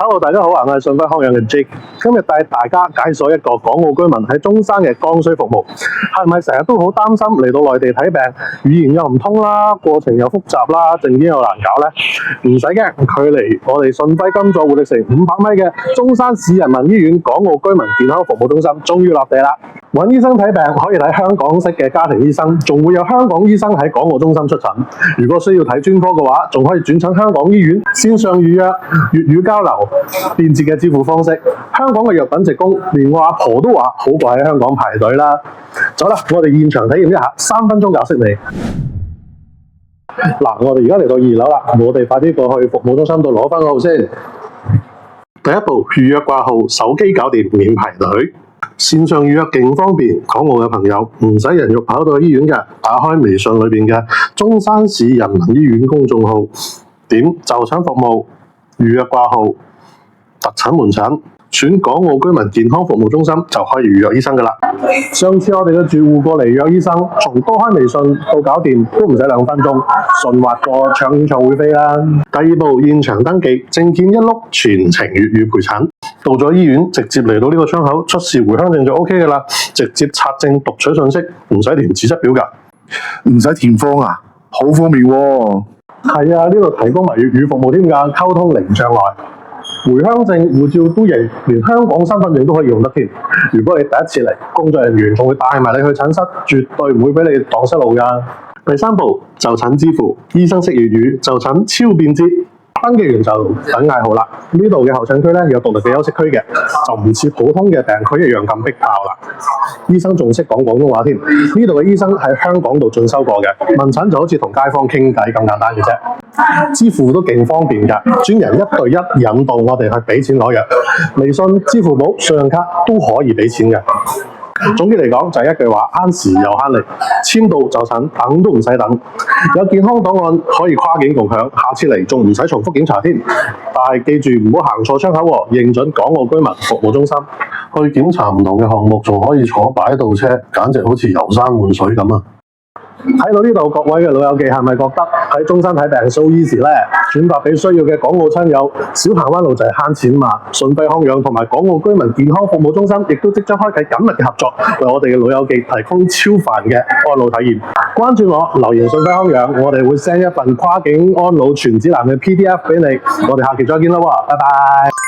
Hello， 大家好啊！我係順輝康養嘅 Jake， 今日帶大家解鎖一個港澳居民喺中山嘅剛需服務。係咪成日都好擔心嚟到內地睇病，語言又唔通啦，過程又複雜啦，證件又難搞呢？唔使驚，距離我哋順輝金座活力城500米嘅中山市人民醫院港澳居民健康服務中心終於落地啦！揾醫生睇病可以睇香港式嘅家庭醫生，仲會有香港醫生喺港澳中心出診。如果需要睇專科嘅話，仲可以轉診香港醫院，線上預約，粵語交流，便捷嘅支付方式。香港嘅藥品直供，連我阿婆都話好過喺香港排隊啦。走啦，我哋現場體驗一下，3分鐘教識你。嗱，我哋而家嚟到2樓啦，我哋快啲過去服務中心度攞番號先。第一步，預約掛號，手機搞掂，免排隊。線上預約勁方便，港澳嘅朋友唔使人肉跑到去醫院嘅，打開微信裏邊嘅中山市人民醫院公眾號，點就診服務，預約掛號，特診門診，選港澳居民健康服務中心就可以預約醫生噶啦。上次我哋嘅住戶過嚟約醫生，從多開微信到搞掂都唔使2分鐘，順滑過搶演唱會飛啦。第二步，現場登記，證件一碌，全程粵語陪診。到咗醫院，直接嚟到呢個窗口出示回鄉證就 OK 噶啦，直接刷證讀取信息，唔使填紙質表噶，唔使填方啊，好方便喎。係啊，呢度提供埋粵語服務添㗎，溝通零障礙。回鄉證、護照都認，連香港身份證都可以用得添。如果你第一次嚟，工作人員仲會帶埋你去診室，絕對唔會俾你蕩失路㗎。第3步，就診支付，醫生識粵語，就診超便捷。登記完就等嗌號啦。呢度嘅候診區咧有獨立嘅休息區嘅，就唔似普通嘅病區一樣咁逼爆啦。醫生仲識講廣東話添。呢度嘅醫生喺香港度進修過嘅，問診就好似同街坊傾偈咁簡單嘅啫。支付都勁方便㗎，專人1對1引導我哋去俾錢攞藥。微信、支付寶、信用卡都可以俾錢嘅。總結嚟講就係一句話，慳時又慳力，簽到就診，等都唔使等。有健康檔案可以跨境共享，下次嚟仲唔使重複檢查添。但係記住唔好行錯窗口喎，認準港澳居民服務中心。去檢查唔同嘅項目，仲可以坐擺渡車，簡直好似遊山玩水咁啊！睇到呢度，各位嘅老友記係咪覺得喺中山睇病 so easy 呢？轉發俾需要嘅港澳親友，小行灣路就係慳錢嘛。順輝康養同埋港澳居民健康服務中心亦都即將開啟緊密嘅合作，為我哋嘅老友記提供超凡嘅安老體驗。關注我，留言順輝康養，我哋會 send 一份跨境安老全指南嘅 PDF 俾你。我哋下期再見啦喎，拜拜。